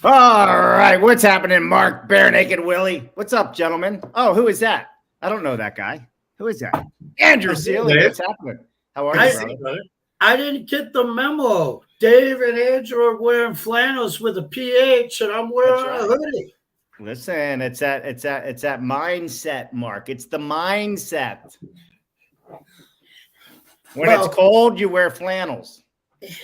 All right, what's happening, Mark Bare Naked Willie? What's up, gentlemen? Oh, who is that? I don't know that guy. Who is that? Andrew Sealy. What's happening? How are you, brother? I didn't get the memo. Dave and Andrew are wearing flannels with a PH, and I'm wearing a hoodie. Listen, it's that mindset, Mark. It's the mindset. When it's cold, you wear flannels. It's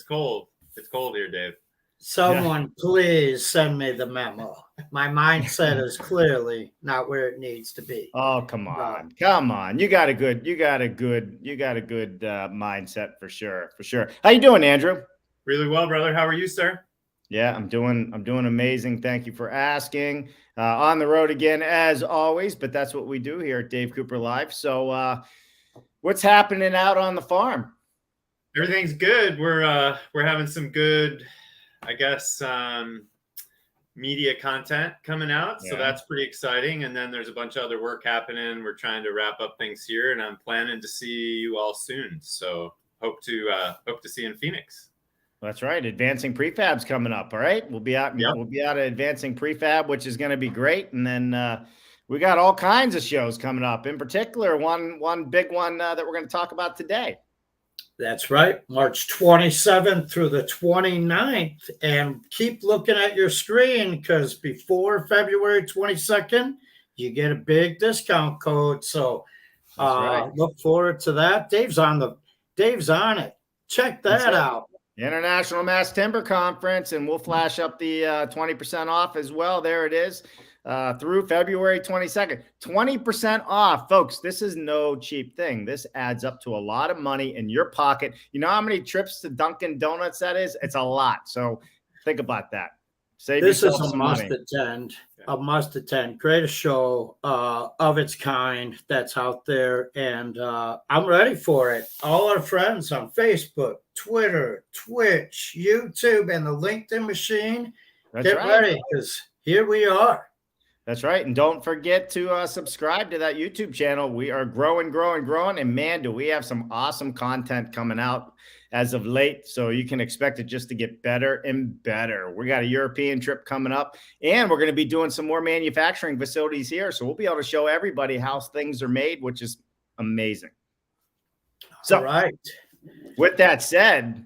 cold. It's cold here, Dave. Someone please send me the memo. My mindset is clearly not where it needs to be. Oh, come on. Come on. You got a good mindset for sure. How you doing, Andrew? Really well, brother. How are you, sir? Yeah, I'm doing amazing. Thank you for asking. On the road again, as always, but that's what we do here at Dave Cooper Live. So what's happening out on the farm? Everything's good. We're having some good, I guess, media content coming out. So that's pretty exciting. And then there's a bunch of other work happening. We're trying to wrap up things here, and I'm planning to see you all soon. So hope to see you in Phoenix. That's right. Advancing Prefab's coming up. All right. We'll be out. Yep. We'll be out at Advancing Prefab, which is going to be great. And then we got all kinds of shows coming up. In particular, one big one that we're going to talk about today. That's right. March 27th through the 29th. And keep looking at your screen, because before February 22nd, you get a big discount code. So look forward to that. Dave's on it. Check that out. International Mass Timber Conference, and we'll flash up the 20% off as well. There it is. Through February 22nd, 20% off, folks. This is no cheap thing. This adds up to a lot of money in your pocket. You know how many trips to Dunkin' Donuts that is? It's a lot. So think about that. This is a must attend. A must attend. Greatest show of its kind that's out there, and I'm ready for it. All our friends on Facebook, Twitter, Twitch, YouTube, and the LinkedIn machine. Get ready, because here we are. That's right. And don't forget to subscribe to that YouTube channel. We are growing. And man, do we have some awesome content coming out as of late. So you can expect it just to get better and better. We got a European trip coming up, and we're going to be doing some more manufacturing facilities here. So we'll be able to show everybody how things are made, which is amazing. So all right. With that said,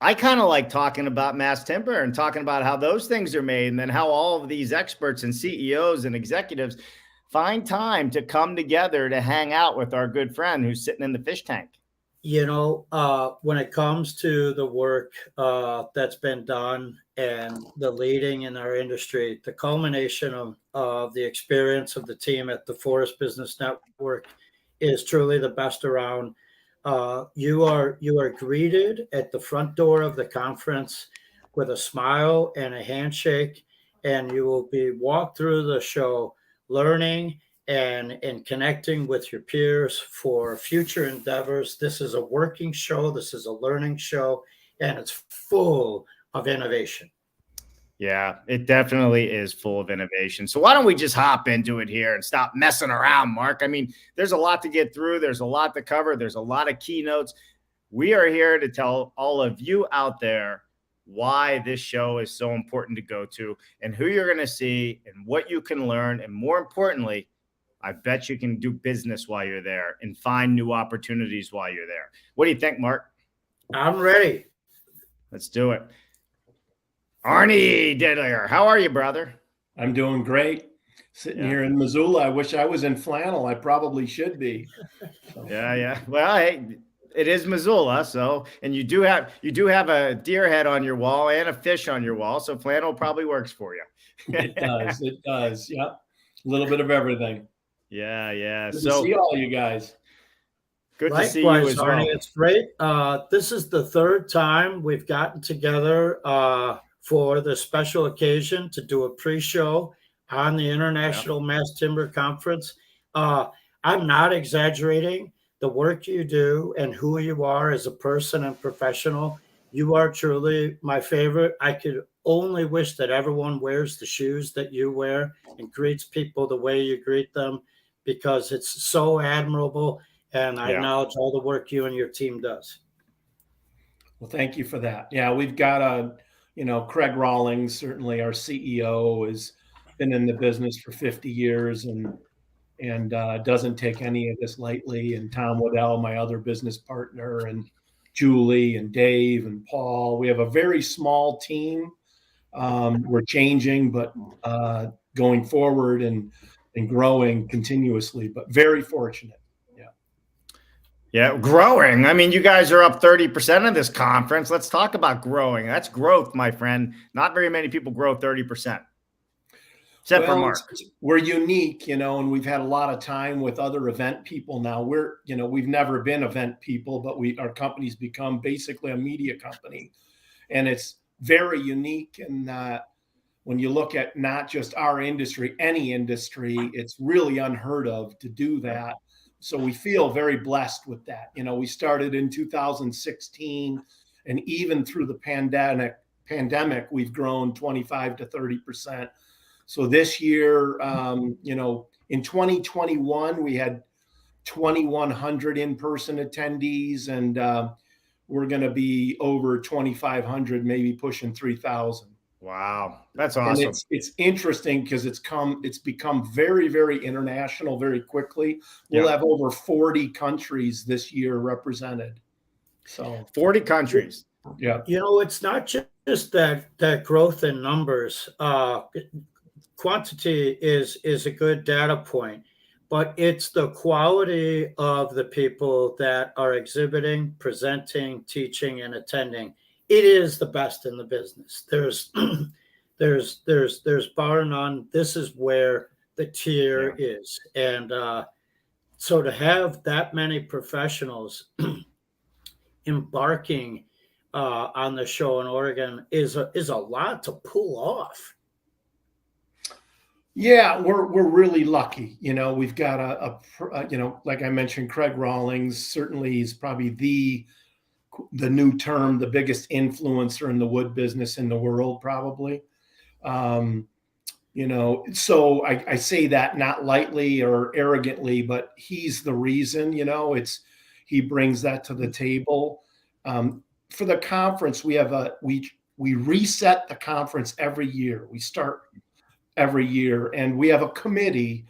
I kind of like talking about mass timber and talking about how those things are made, and then how all of these experts and CEOs and executives find time to come together to hang out with our good friend who's sitting in the fish tank. You know, when it comes to the work that's been done and the leading in our industry, the culmination of the experience of the team at the Forest Business Network is truly the best around. You are greeted at the front door of the conference with a smile and a handshake, and you will be walked through the show learning and connecting with your peers for future endeavors. This is a working show. This is a learning show, and it's full of innovation. Yeah, it definitely is full of innovation. So why don't we just hop into it here and stop messing around, Mark? I mean, there's a lot to get through. There's a lot to cover. There's a lot of keynotes. We are here to tell all of you out there why this show is so important to go to, and who you're going to see, and what you can learn. And more importantly, I bet you can do business while you're there and find new opportunities while you're there. What do you think, Mark? I'm ready. Let's do it. Arnie Didier, how are you, brother? I'm doing great. Sitting here in Missoula. I wish I was in flannel. I probably should be. So. Yeah. Well, hey, it is Missoula, so, and you do have a deer head on your wall and a fish on your wall, so flannel probably works for you. It does. Yep. A little bit of everything. Yeah. Good to see all you guys. Good to see you as well. Arnie, it's great. This is the third time we've gotten together for the special occasion to do a pre-show on the International Mass Timber Conference. I'm not exaggerating. The work you do and who you are as a person and professional, you are truly my favorite. I could only wish that everyone wears the shoes that you wear and greets people the way you greet them, because it's so admirable. And I acknowledge all the work you and your team does. Well, thank you for that. Yeah, we've got a Craig Rawlings, certainly our CEO, has been in the business for 50 years and doesn't take any of this lightly. And Tom Waddell, my other business partner, and Julie and Dave and Paul. We have a very small team. We're changing, but going forward and growing continuously, but very fortunate. Yeah, growing. I mean, you guys are up 30% of this conference. Let's talk about growing. That's growth, my friend. Not very many people grow 30%. Except for Mark. We're unique, and we've had a lot of time with other event people now. We've never been event people, but our company's become basically a media company. And it's very unique. And when you look at not just our industry, any industry, it's really unheard of to do that. So we feel very blessed with that. We started in 2016, and even through the pandemic, we've grown 25 to 30%. So this year, in 2021, we had 2,100 in-person attendees, and we're going to be over 2,500, maybe pushing 3,000. Wow, that's awesome. And it's interesting because it's become very, very international very quickly. We'll have over 40 countries this year represented. So 40 countries. Yeah. It's not just that growth in numbers. Quantity is a good data point, but it's the quality of the people that are exhibiting, presenting, teaching, and attending. It is the best in the business. There's bar none. This is where the tier is. And so to have that many professionals embarking on the show in Oregon is a lot to pull off. Yeah, we're really lucky. We've got like I mentioned, Craig Rawlings. Certainly, he's probably the new term, the biggest influencer in the wood business in the world, probably. So I say that not lightly or arrogantly, but he's the reason. He brings that to the table. For the conference, we reset the conference every year. We start every year, and we have a committee,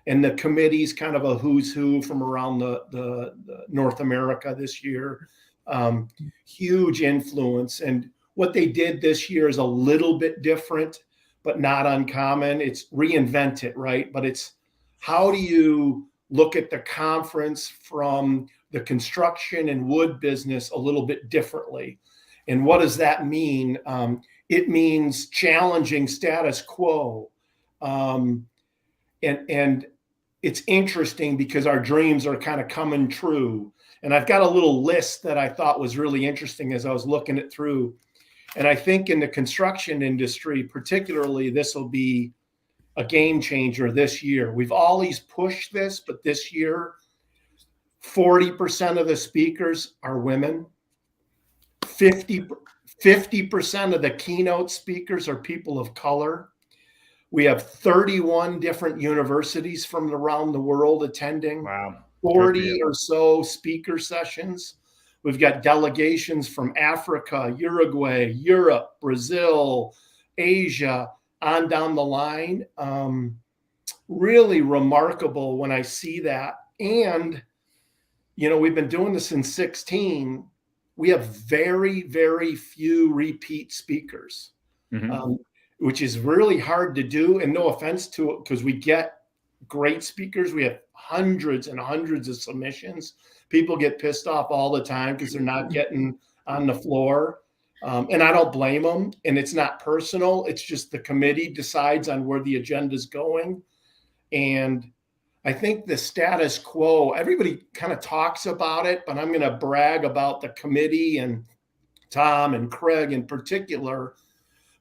and the committee's kind of a who's who from around the North America this year. Huge influence. And what they did this year is a little bit different, but not uncommon. It's reinvent it, right? But it's how do you look at the conference from the construction and wood business a little bit differently? And what does that mean? It means challenging status quo. And it's interesting because our dreams are kind of coming true. And I've got a little list that I thought was really interesting as I was looking it through. And I think in the construction industry, particularly, this will be a game changer this year. We've always pushed this, but this year, 40% of the speakers are women. 50% of the keynote speakers are people of color. We have 31 different universities from around the world attending. Wow. 40 or so speaker sessions. We've got delegations from Africa, Uruguay, Europe, Brazil, Asia, on down the line. Really remarkable when I see that. And, we've been doing this since 2016. We have very, very few repeat speakers, which is really hard to do. And no offense to it, because we get great speakers. We have hundreds and hundreds of submissions. People get pissed off all the time because they're not getting on the floor. And I don't blame them. And it's not personal. It's just the committee decides on where the agenda is going. And I think the status quo, everybody kind of talks about it, but I'm going to brag about the committee and Tom and Craig in particular.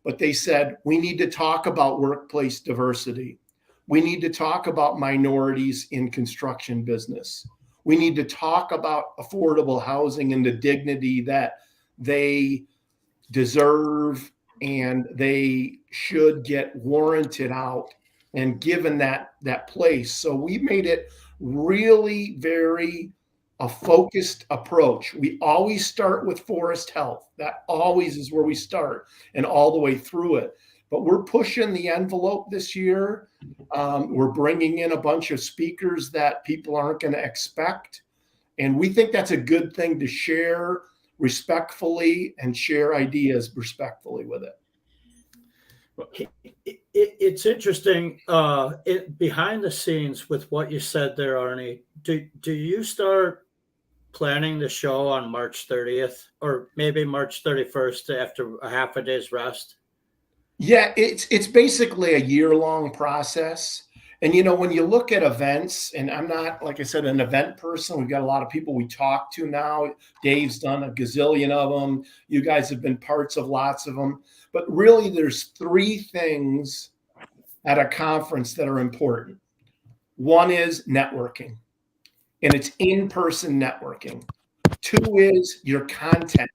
But they said, we need to talk about workplace diversity. We need to talk about minorities in construction business. We need to talk about affordable housing and the dignity that they deserve and they should get warranted out and given that place. So we made it really very a focused approach. We always start with forest health. That always is where we start, and all the way through it. But we're pushing the envelope this year. We're bringing in a bunch of speakers that people aren't going to expect. And we think that's a good thing to share respectfully and share ideas respectfully with it. It's interesting behind the scenes with what you said there, Arnie. Do you start planning the show on March 30th or maybe March 31st after a half a day's rest? Yeah, it's basically a year-long process. And, you know, when you look at events, and I'm not, like I said, an event person, we've got a lot of people we talk to now. Dave's done a gazillion of them. You guys have been parts of lots of them. But really, there's three things at a conference that are important. One is networking, and it's in-person networking. Two is your content.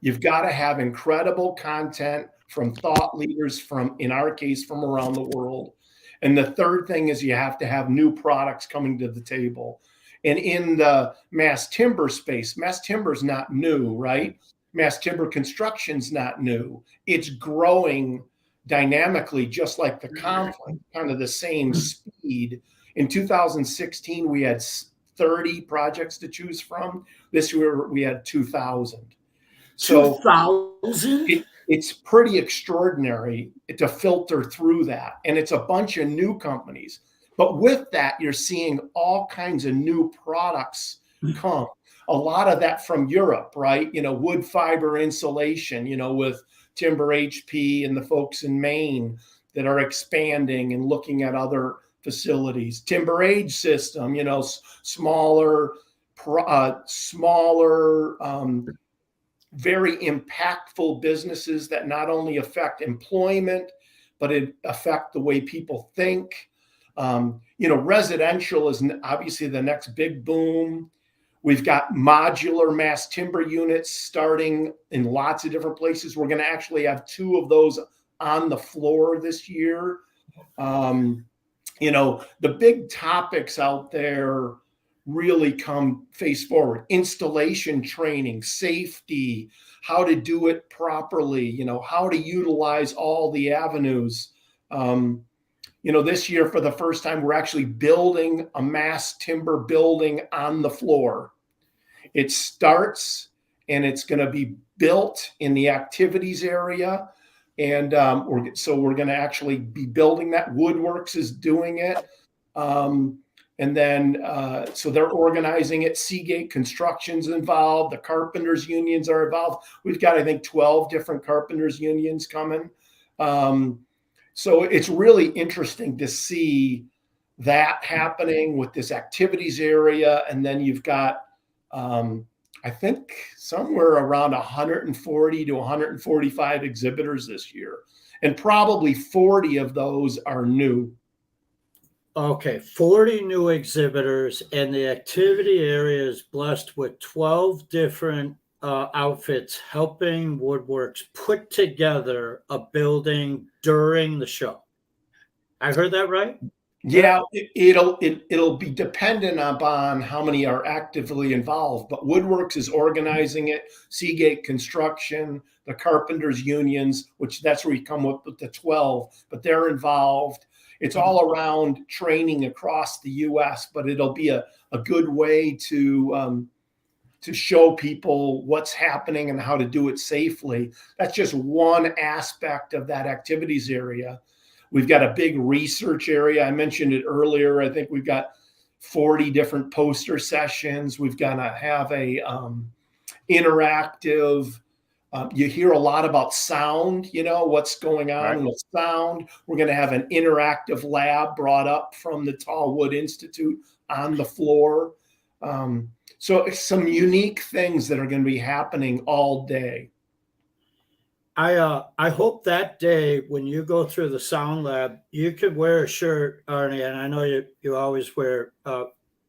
You've got to have incredible content from thought leaders from, in our case, from around the world. And the third thing is you have to have new products coming to the table. And in the mass timber space, mass timber is not new, right? Mass timber construction's not new. It's growing dynamically, just like the conference, kind of the same speed. In 2016, we had 30 projects to choose from. This year, we had 2,000. So 2,000? It's pretty extraordinary to filter through that. And it's a bunch of new companies. But with that, you're seeing all kinds of new products come. A lot of that from Europe, right? You know, wood fiber insulation, you know, with Timber HP and the folks in Maine that are expanding and looking at other facilities. Timber Age system, you know, smaller, very impactful businesses that not only affect employment, but it affect the way people think. You know, residential is obviously the next big boom. We've got modular mass timber units starting in lots of different places. We're going to actually have 2 of those on the floor this year. You know, the big topics out there really come face forward. Installation training, safety, how to do it properly, you know, how to utilize all the avenues. You know, this year, for the first time, we're actually building a mass timber building on the floor. It starts and it's going to be built in the activities area. And we're going to actually be building that. Woodworks is doing it. And then, so they're organizing it. Seagate Construction's involved. The carpenters unions are involved. We've got, I think, 12 different carpenters unions coming. So it's really interesting to see that happening with this activities area. And then you've got, I think, somewhere around 140 to 145 exhibitors this year. And probably 40 of those are new. Okay, 40 new exhibitors, and the activity area is blessed with 12 different outfits helping Woodworks put together a building during the show. I heard that right? Yeah, it'll be dependent upon how many are actively involved, but Woodworks is organizing it. Seagate Construction, the carpenters unions, which that's where we come up with the 12, but they're involved. It's all around training across the U.S., but it'll be a good way to show people what's happening and how to do it safely. That's just one aspect of that activities area. We've got a big research area. I mentioned it earlier. I think we've got 40 different poster sessions. We've got to have a interactive. You hear a lot about sound, you know, what's going on with sound. We're going to have an interactive lab brought up from the Tall Wood Institute on the floor. So some unique things that are going to be happening all day. I hope that day when you go through the sound lab, you could wear a shirt, Arnie, and I know you always wear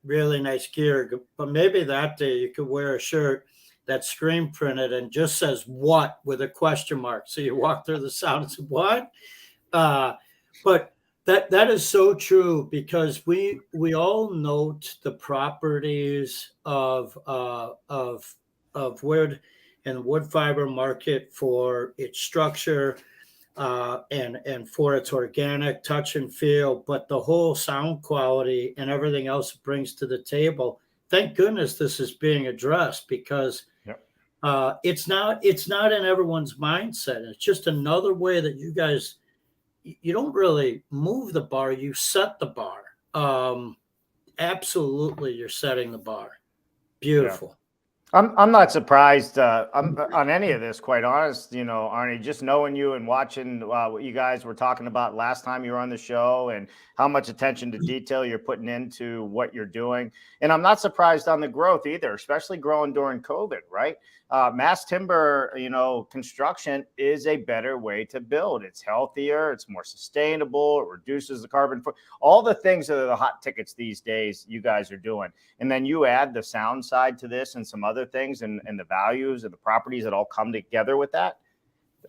really nice gear, but maybe that day you could wear a shirt that's screen printed and just says "what" with a question mark. So you walk through the sound and say "what?" But That is so true, because we all note the properties of wood and wood fiber market for its structure, and for its organic touch and feel, but the whole sound quality and everything else it brings to the table. Thank goodness this is being addressed, because Yep. it's not in everyone's mindset. It's just another way that you guys, you don't really move the bar, you set the bar. Absolutely, you're setting the bar. Beautiful. I'm not surprised on any of this, quite honest. You know, Arnie, just knowing you and watching what you guys were talking about last time you were on the show, and how much attention to detail you're putting into what you're doing. And I'm not surprised on the growth either, especially growing during COVID, right? Mass timber, you know, construction is a better way to build. It's healthier, it's more sustainable, it reduces the carbon footprint. All the things that are the hot tickets these days, you guys are doing. And then you add the sound side to this and some other things, and the values and the properties that all come together with that.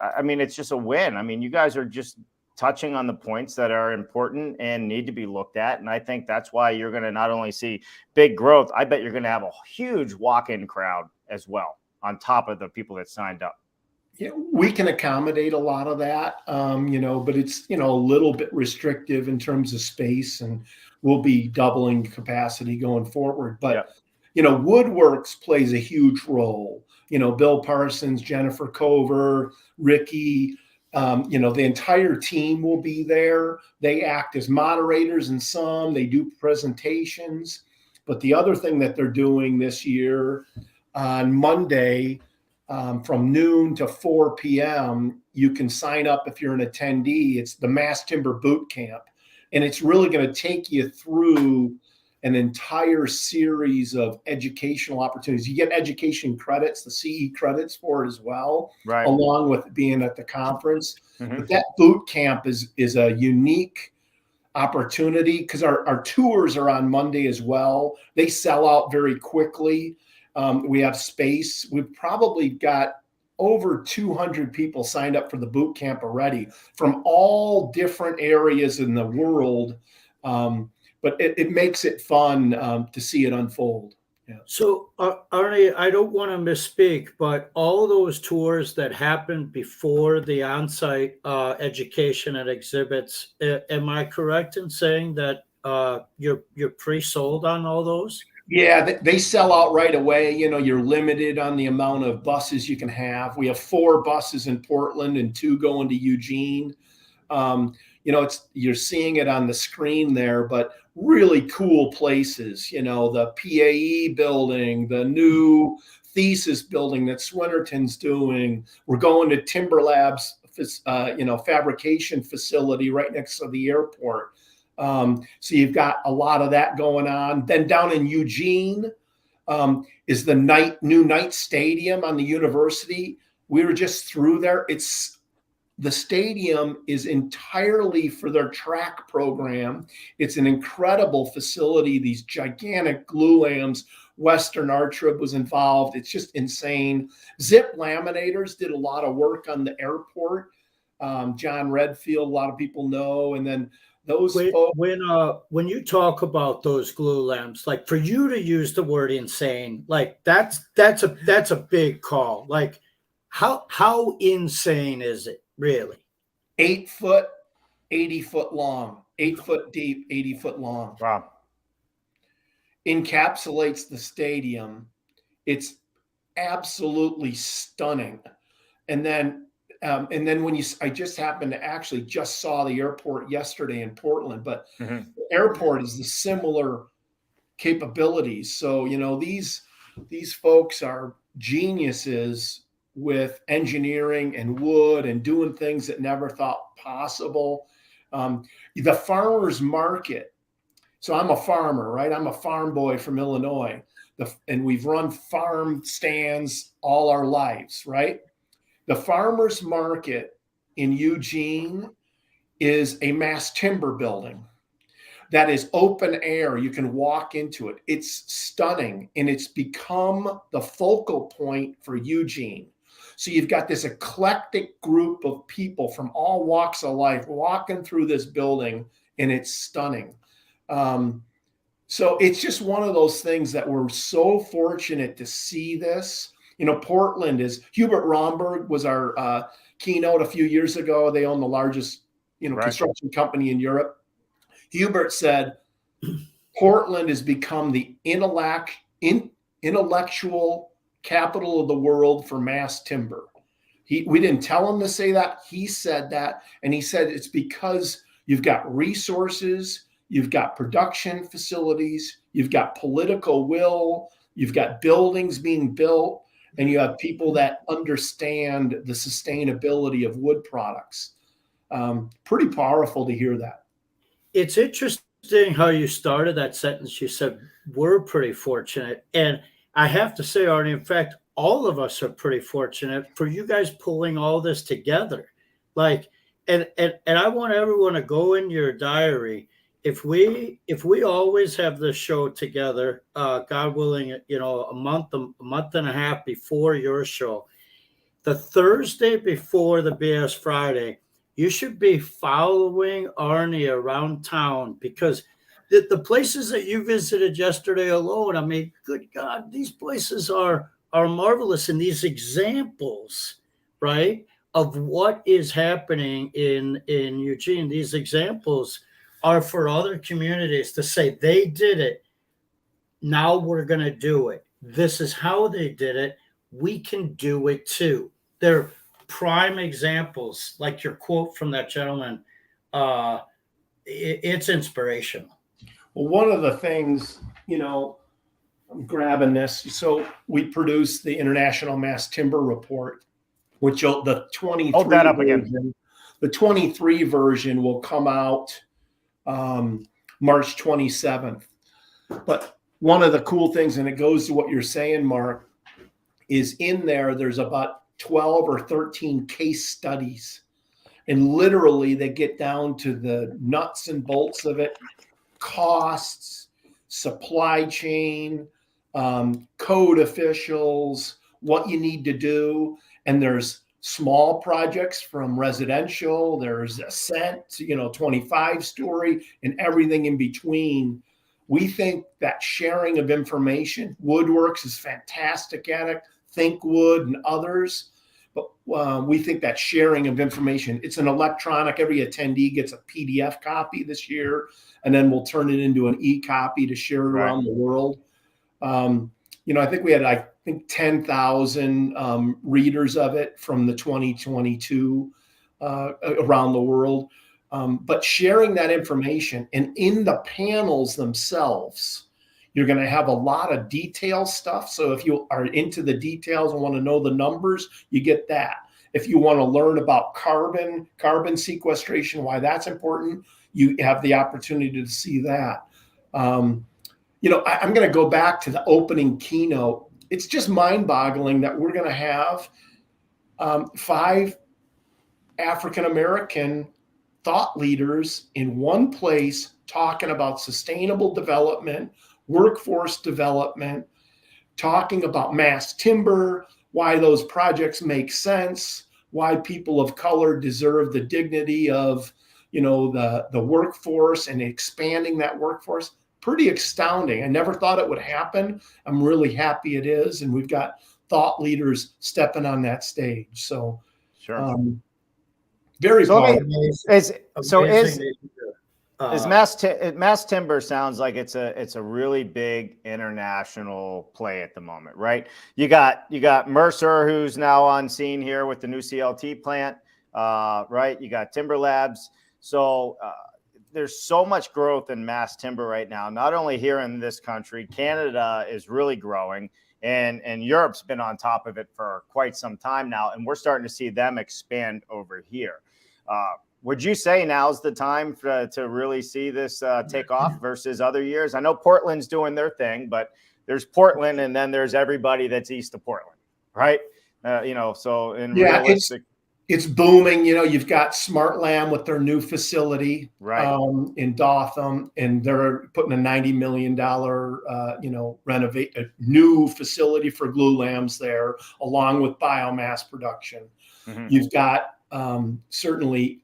I mean, it's just a win. I mean, you guys are just touching on the points that are important and need to be looked at. And I think that's why you're going to not only see big growth, I bet you're going to have a huge walk-in crowd as well, on top of the people that signed up. Yeah, we can accommodate a lot of that, you know, but it's, you know, a little bit restrictive in terms of space, and we'll be doubling capacity going forward. But, you know, Woodworks plays a huge role. You know, Bill Parsons, Jennifer Cover, Ricky, you know, the entire team will be there. They act as moderators in some, they do presentations. But the other thing that they're doing this year, on Monday, from noon to 4 p.m., you can sign up if you're an attendee. It's the Mass Timber Boot Camp, and it's really going to take you through an entire series of educational opportunities. You get education credits, the CE credits for it as well, right, along with being at the conference. But that boot camp is a unique opportunity, because our tours are on Monday as well. They sell out very quickly. We have space. We've probably got over 200 people signed up for the boot camp already, from all different areas in the world. But it makes it fun to see it unfold. Yeah. So, Arnie, I don't want to misspeak, but all those tours that happened before the on-site education and exhibits, am I correct in saying that you're pre-sold on all those? Yeah, they sell out right away. You know, you're limited on the amount of buses you can have. We have 4 buses in Portland and 2 going to Eugene. You know, you're seeing it on the screen there, but really cool places. You know, the PAE building, the new thesis building that Swinnerton's doing. We're going to Timber Labs, you know, fabrication facility right next to the airport. So you've got a lot of that going on. Then down in Eugene is the new Knight Stadium on the university. We were just through there. The stadium is entirely for their track program. It's an incredible facility. These gigantic glulams. Western Artrib was involved. It's just insane. Zip Laminators did a lot of work on the airport. John Redfield, a lot of people know. And then those folks, when you talk about those glue lamps, like, for you to use the word insane, like that's a big call. Like, how insane is it really? 8 foot, 80 foot long, 8 foot deep, 80 foot long. Wow. Encapsulates the stadium. It's absolutely stunning. And then I just happened to actually just saw the airport yesterday in Portland, but the airport is the similar capabilities. So, you know, these folks are geniuses with engineering and wood and doing things that never thought possible. The farmers market. So I'm a farmer, right? I'm a farm boy from Illinois, and we've run farm stands all our lives, right? The farmers market in Eugene is a mass timber building that is open air. You can walk into it. It's stunning, and it's become the focal point for Eugene. So you've got this eclectic group of people from all walks of life walking through this building and it's stunning. So it's just one of those things that we're so fortunate to see this. You know, Portland is, Hubert Romberg was our keynote a few years ago. They own the largest, construction company in Europe. Hubert said, Portland has become the intellectual capital of the world for mass timber. We didn't tell him to say that. He said that. And he said it's because you've got resources, you've got production facilities, you've got political will, you've got buildings being built, and you have people that understand the sustainability of wood products. Pretty powerful to hear that. It's interesting how you started that sentence. You said, we're pretty fortunate. And I have to say, Arnie, in fact, all of us are pretty fortunate for you guys pulling all this together. Like, and I want everyone to go in your diary. If we always have this show together, God willing, a month and a half before your show, the Thursday before the BS Friday, you should be following Arnie around town, because the places that you visited yesterday alone, I mean, good God, these places are marvelous. And these examples, right, of what is happening in Eugene, these examples are for other communities to say, they did it. Now we're going to do it. This is how they did it. We can do it too. They're prime examples, like your quote from that gentleman. It's inspirational. Well, one of the things, I'm grabbing this. So we produced the International Mass Timber Report, which the 23 Hold that up version, again. The 23 version will come out March 27th. But one of the cool things, and it goes to what you're saying, Mark, is in there's about 12 or 13 case studies. And literally they get down to the nuts and bolts of it, costs, supply chain, code officials, what you need to do. And there's small projects from residential, there's ascent, 25-story, and everything in between. We think that sharing of information, Woodworks is fantastic at it, Think Wood and others, but we think that sharing of information, it's an electronic, every attendee gets a PDF copy this year, and then we'll turn it into an e-copy to share around the world. I think we had, 10,000 readers of it from the 2022 around the world. But sharing that information, and in the panels themselves, you're going to have a lot of detail stuff. So if you are into the details and want to know the numbers, you get that. If you want to learn about carbon sequestration, why that's important, you have the opportunity to see that. I'm going to go back to the opening keynote. It's just mind-boggling that we're going to have 5 African-American thought leaders in one place talking about sustainable development, workforce development, talking about mass timber, why those projects make sense, why people of color deserve the dignity of, the workforce and expanding that workforce. Pretty astounding. I never thought it would happen. I'm really happy it is. And we've got thought leaders stepping on that stage. So, sure. Very powerful. Mass timber sounds like it's a really big international play at the moment, right? You got Mercer, who's now on scene here with the new CLT plant, right? You got Timber Labs. So there's so much growth in mass timber right now, not only here in this country. Canada is really growing, and Europe's been on top of it for quite some time now, and we're starting to see them expand over here. Would you say now's the time to really see this take off versus other years? I know Portland's doing their thing, but there's Portland, and then there's everybody that's east of Portland, right? So in realistic, it's booming. You've got SmartLam with their new facility, right, in Dotham, and they're putting a $90 million, renovate a new facility for glulams there, along with biomass production. Mm-hmm. You've got certainly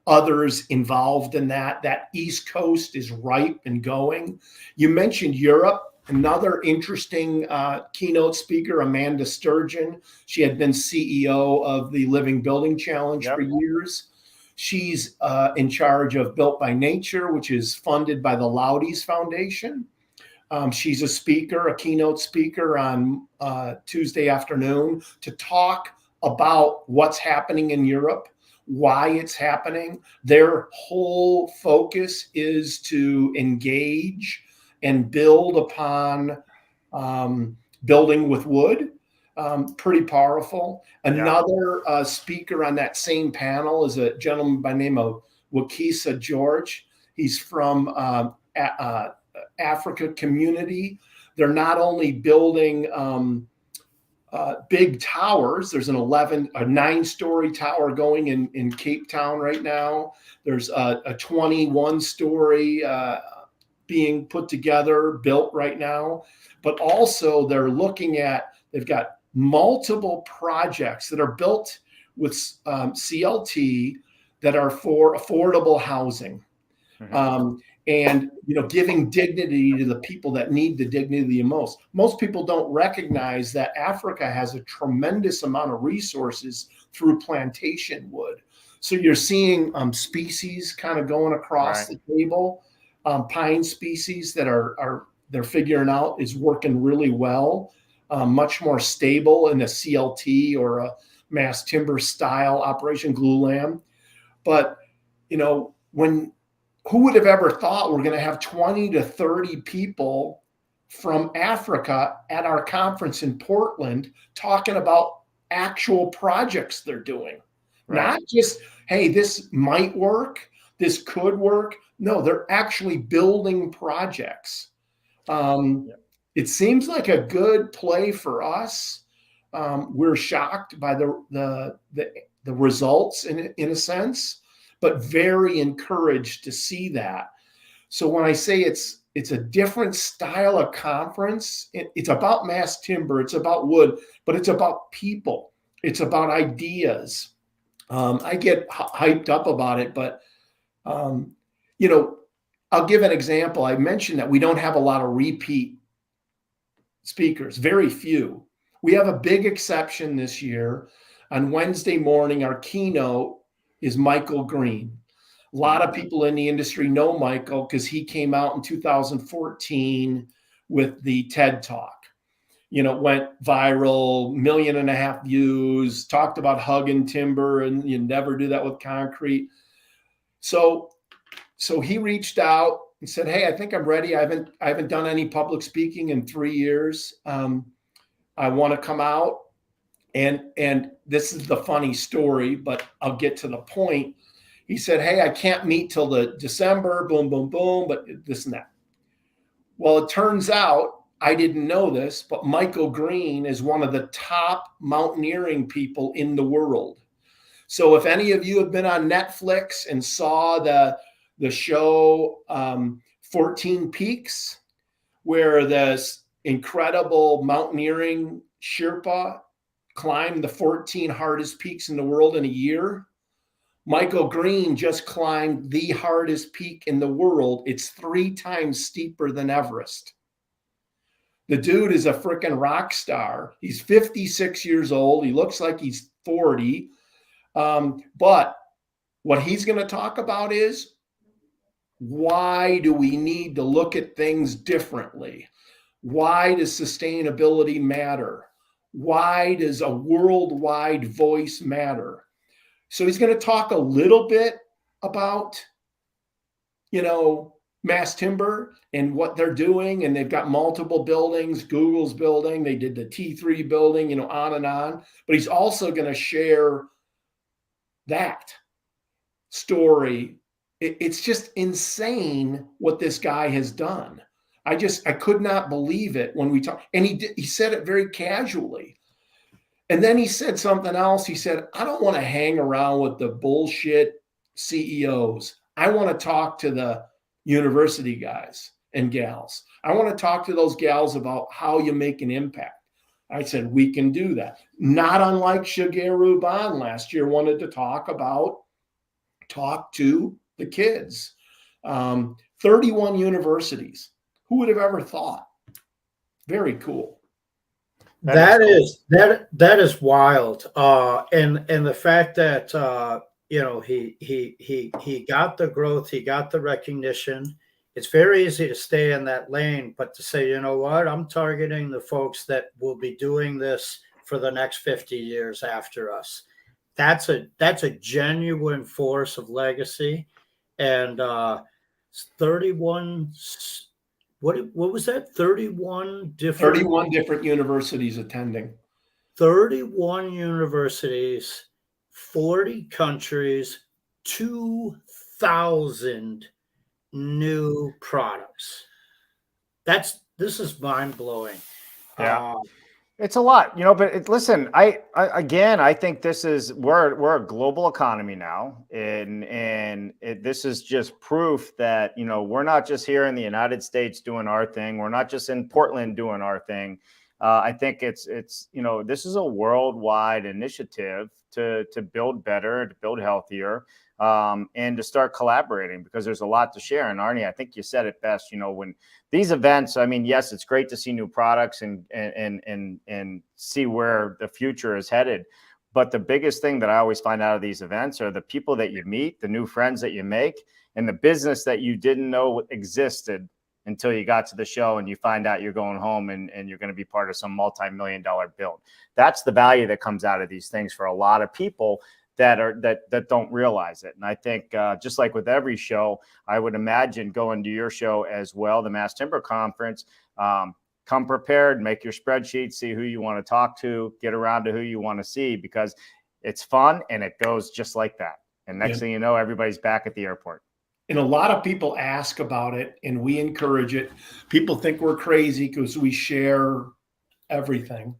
others involved in that. That East Coast is ripe and going. You mentioned Europe. Another interesting keynote speaker, Amanda Sturgeon. She had been CEO of the Living Building Challenge for years. She's in charge of Built by Nature, which is funded by the Loudies Foundation. She's a speaker, a keynote speaker on Tuesday afternoon to talk about what's happening in Europe, why it's happening. Their whole focus is to engage and build upon building with wood. Pretty powerful. Another speaker on that same panel is a gentleman by the name of Wakisa George. He's from Africa Community. They're not only building big towers. There's a 9-story tower going in Cape Town right now. There's a 21-story being put together, built right now. But also they've got multiple projects that are built with CLT that are for affordable housing. And giving dignity to the people that need the dignity the most. Most people don't recognize that Africa has a tremendous amount of resources through plantation wood. So you're seeing species kind of going across the table. Pine species that they're figuring out is working really well, much more stable in a CLT or a mass timber style operation, glulam. But who would have ever thought we're going to have 20 to 30 people from Africa at our conference in Portland talking about actual projects they're doing? Not just, hey, this might work, this could work. No, they're actually building projects. It seems like a good play for us. We're shocked by the results in a sense, but very encouraged to see that. So when I say it's a different style of conference, it's about mass timber, it's about wood, but it's about people. It's about ideas. I get hyped up about it, but I'll give an example. I mentioned that we don't have a lot of repeat speakers, very few. We have a big exception this year. On Wednesday morning, our keynote is Michael Green. A lot of people in the industry know Michael because he came out in 2014 with the TED Talk. Went viral, 1.5 million views, talked about hugging timber, and you never do that with concrete. So he reached out and said, hey, I think I'm ready. I haven't done any public speaking in 3 years. I want to come out. And this is the funny story, but I'll get to the point. He said, hey, I can't meet till the December, boom, boom, boom, but this and that. Well, it turns out, I didn't know this, but Michael Green is one of the top mountaineering people in the world. So if any of you have been on Netflix and saw the show 14 Peaks, where this incredible mountaineering Sherpa climbed the 14 hardest peaks in the world in a year, Michael Green just climbed the hardest peak in the world. It's 3 times steeper than Everest. The dude is a freaking rock star. He's 56 years old. He looks like he's 40. But what he's going to talk about is, why do we need to look at things differently? Why does sustainability matter? Why does a worldwide voice matter? So he's going to talk a little bit about, mass timber and what they're doing. And they've got multiple buildings. Google's building. They did the T3 building, on and on. But he's also going to share that story. It's just insane what this guy has done. I could not believe it when we talked. And he said it very casually. And then he said something else. He said, I don't want to hang around with the bullshit CEOs. I want to talk to the university guys and gals. I want to talk to those gals about how you make an impact. I said, we can do that. Not unlike Shigeru Ban last year wanted to talk about talk to the kids. 31 universities. Who would have ever thought? Very cool. That is wild. And the fact that he got the growth, he got the recognition. It's very easy to stay in that lane, but to say, you know what, I'm targeting the folks that will be doing this for the next 50 years after us. That's a genuine force of legacy. And 31, what was that? 31 different universities attending. 31 universities, 40 countries, 2,000 new products. This is mind blowing. Yeah. It's a lot, but listen, I think we're a global economy now. And this is just proof that, we're not just here in the United States doing our thing. We're not just in Portland doing our thing. I think it's this is a worldwide initiative to build better, to build healthier, and to start collaborating, because there's a lot to share. And Arnie, I think you said it best. When these events, I mean, yes, it's great to see new products and see where the future is headed. But the biggest thing that I always find out of these events are the people that you meet, the new friends that you make, and the business that you didn't know existed until you got to the show and you find out you're going home and you're going to be part of some multi-million-dollar build. That's the value that comes out of these things for a lot of people that don't realize it. And I think just like with every show, I would imagine going to your show as well, the Mass Timber Conference, come prepared, make your spreadsheet, see who you want to talk to, get around to who you want to see, because it's fun and it goes just like that. And next thing you know, everybody's back at the airport. And a lot of people ask about it, and we encourage it. People think we're crazy because we share everything.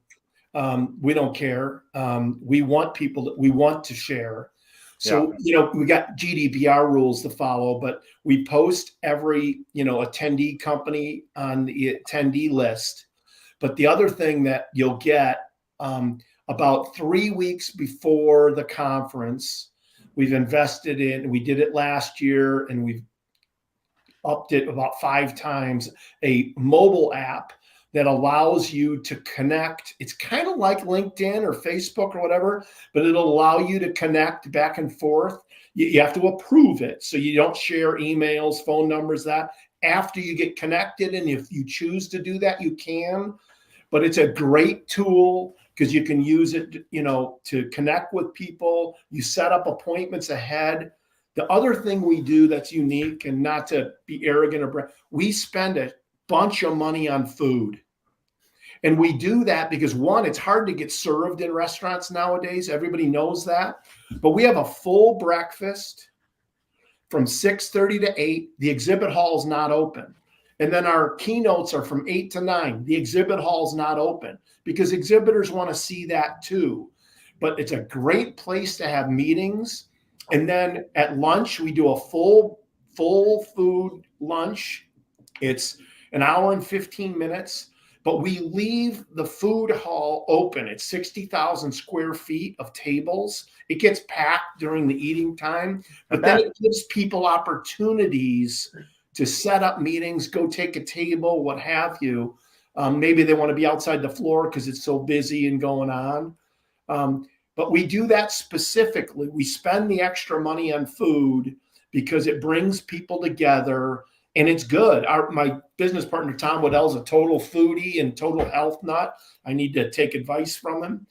We don't care. We want to share. So, we got GDPR rules to follow, but we post every, attendee company on the attendee list. But the other thing that you'll get about 3 weeks before the conference, we've invested in, we did it last year and we've upped it about 5 times, a mobile app that allows you to connect. It's kind of like LinkedIn or Facebook or whatever, but it'll allow you to connect back and forth. You have to approve it. So you don't share emails, phone numbers, that after you get connected. And if you choose to do that, you can, but it's a great tool because you can use it, to connect with people. You set up appointments ahead. The other thing we do that's unique, and not to be arrogant we spend a bunch of money on food. And we do that because, one, it's hard to get served in restaurants nowadays. Everybody knows that. But we have a full breakfast from 6:30 to 8. The exhibit hall is not open. And then our keynotes are from 8 to 9. The exhibit hall is not open because exhibitors want to see that too. But it's a great place to have meetings. And then at lunch, we do a full food lunch. It's an hour and 15 minutes, but we leave the food hall open. It's 60,000 square feet of tables. It gets packed during the eating time, but then it gives people opportunities to set up meetings, go take a table, what have you. Maybe they want to be outside the floor because it's so busy and going on. But we do that specifically. We spend the extra money on food because it brings people together and it's good. My business partner, Tom Waddell, is a total foodie and total health nut. I need to take advice from him.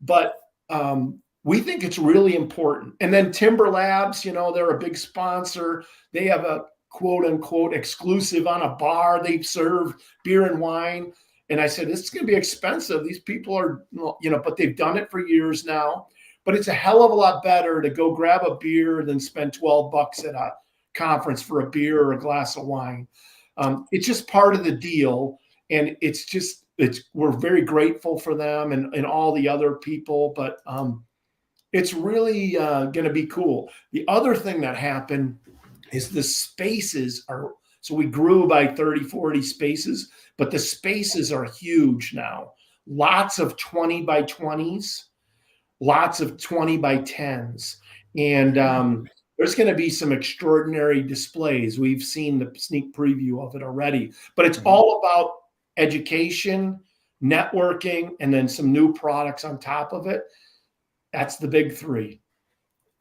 But we think it's really important. And then Timber Labs, they're a big sponsor. They have a quote unquote exclusive on a bar. They serve beer and wine. And I said, this is going to be expensive. These people are, but they've done it for years now. But it's a hell of a lot better to go grab a beer than spend $12 at a conference for a beer or a glass of wine. It's just part of the deal. And we're very grateful for them and all the other people, but it's really going to be cool. The other thing that happened is the spaces so we grew by 30, 40 spaces, but the spaces are huge now. Lots of 20 by 20s, lots of 20 by 10s. And there's going to be some extraordinary displays. We've seen the sneak preview of it already, but it's all about education, networking, and then some new products on top of it. That's the big three.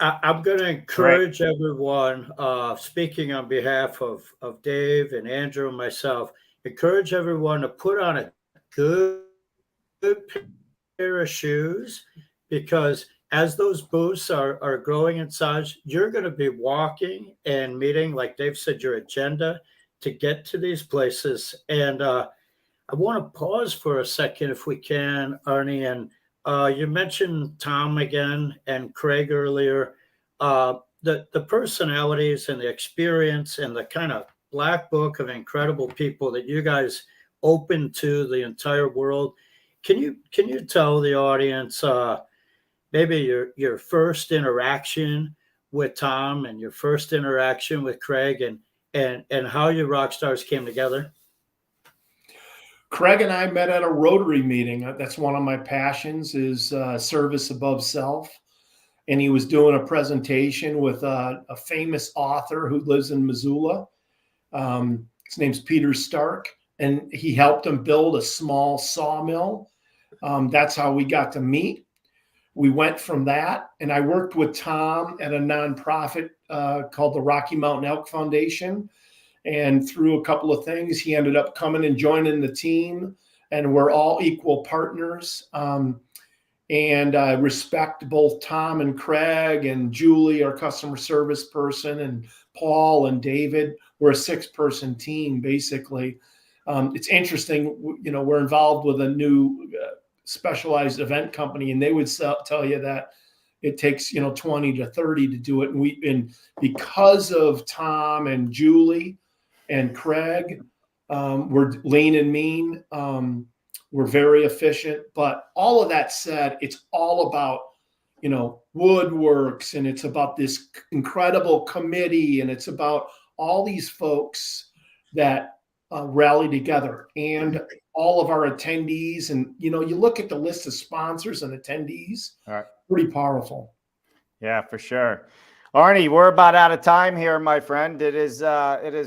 I'm going to encourage everyone, speaking on behalf of Dave and Andrew and myself, encourage everyone to put on a good pair of shoes, because as those booths are growing in size, you're going to be walking and meeting, like Dave said, your agenda to get to these places. And I want to pause for a second, if we can, Arnie. And you mentioned Tom again and Craig earlier. The personalities and the experience and the kind of black book of incredible people that you guys open to the entire world. Can you tell the audience maybe your first interaction with Tom and your first interaction with Craig, and how your rock stars came together? Craig and I met at a Rotary meeting. That's one of my passions, is service above self. And he was doing a presentation with a famous author who lives in Missoula. His name's Peter Stark, and he helped him build a small sawmill. That's how we got to meet. We went from that, and I worked with Tom at a nonprofit called the Rocky Mountain Elk Foundation. And through a couple of things, he ended up coming and joining the team, and we're all equal partners. And I respect both Tom and Craig and Julie, our customer service person, and Paul and David. We're a 6-person team, basically. It's interesting, we're involved with a new specialized event company, and they would tell you that it takes 20 to 30 to do it. And because of Tom and Julie and Craig, we're lean and mean. We're very efficient. But all of that said, it's all about Woodworks, and it's about this incredible committee, and it's about all these folks that rally together, and all of our attendees. And you look at the list of sponsors and attendees, pretty powerful. Yeah, for sure. Arnie, we're about out of time here, my friend. It is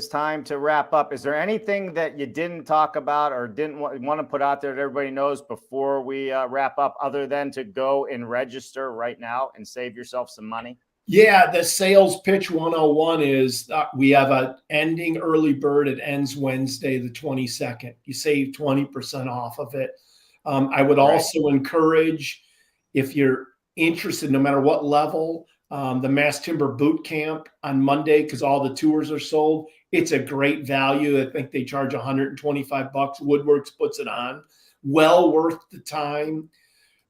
time to wrap up. Is there anything that you didn't talk about or didn't want to put out there that everybody knows before we wrap up, other than to go and register right now and save yourself some money? Yeah, the sales pitch 101 is we have an ending early bird. It ends Wednesday, the 22nd. You save 20% off of it. I would also encourage, if you're interested, no matter what level, the Mass Timber Boot Camp on Monday, because all the tours are sold. It's a great value. I think they charge $125. Woodworks puts it on. Well worth the time.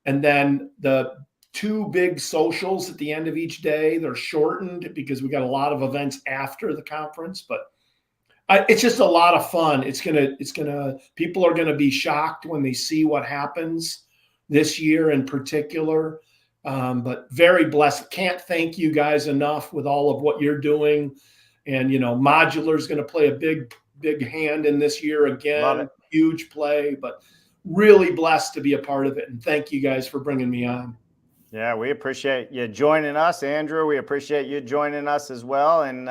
And then the 2 big socials at the end of each day, they're shortened because we got a lot of events after the conference, but it's just a lot of fun. People are gonna be shocked when they see what happens this year in particular. But very blessed. Can't thank you guys enough with all of what you're doing. And, modular is going to play a big hand in this year again. Huge play, but really blessed to be a part of it. And thank you guys for bringing me on. Yeah, we appreciate you joining us, Andrew. We appreciate you joining us as well. And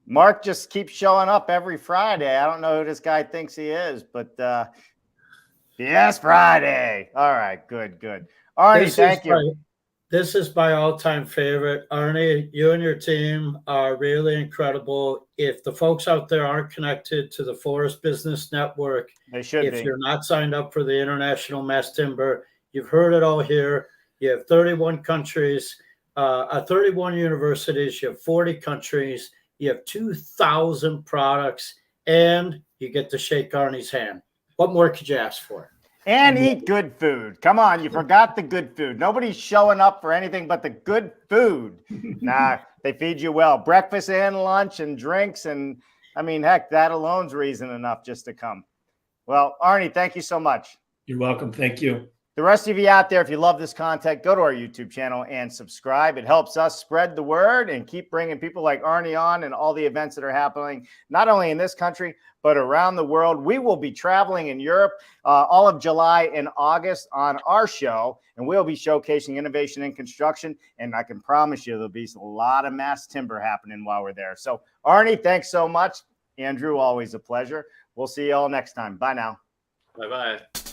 Mark just keeps showing up every Friday. I don't know who this guy thinks he is, but yes, Friday. All right, good. Arnie, thank you. This is my all-time favorite. Arnie, you and your team are really incredible. If the folks out there aren't connected to the Forest Business Network, they should be. If you're not signed up for the International Mass Timber, you've heard it all here. You have 31 countries, 31 universities. You have 40 countries. You have 2,000 products, and you get to shake Arnie's hand. What more could you ask for? And eat good food. Come on, you forgot the good food. Nobody's showing up for anything but the good food. Nah, they feed you well. Breakfast and lunch and drinks. And I mean, heck, that alone's reason enough just to come. Well, Arnie, thank you so much. You're welcome. Thank you. The rest of you out there, if you love this content, go to our YouTube channel and subscribe. It helps us spread the word and keep bringing people like Arnie on and all the events that are happening, not only in this country, but around the world. We will be traveling in Europe all of July and August on our show, and we'll be showcasing innovation in construction. And I can promise you there'll be a lot of mass timber happening while we're there. So, Arnie, thanks so much. Andrew, always a pleasure. We'll see you all next time. Bye now. Bye-bye.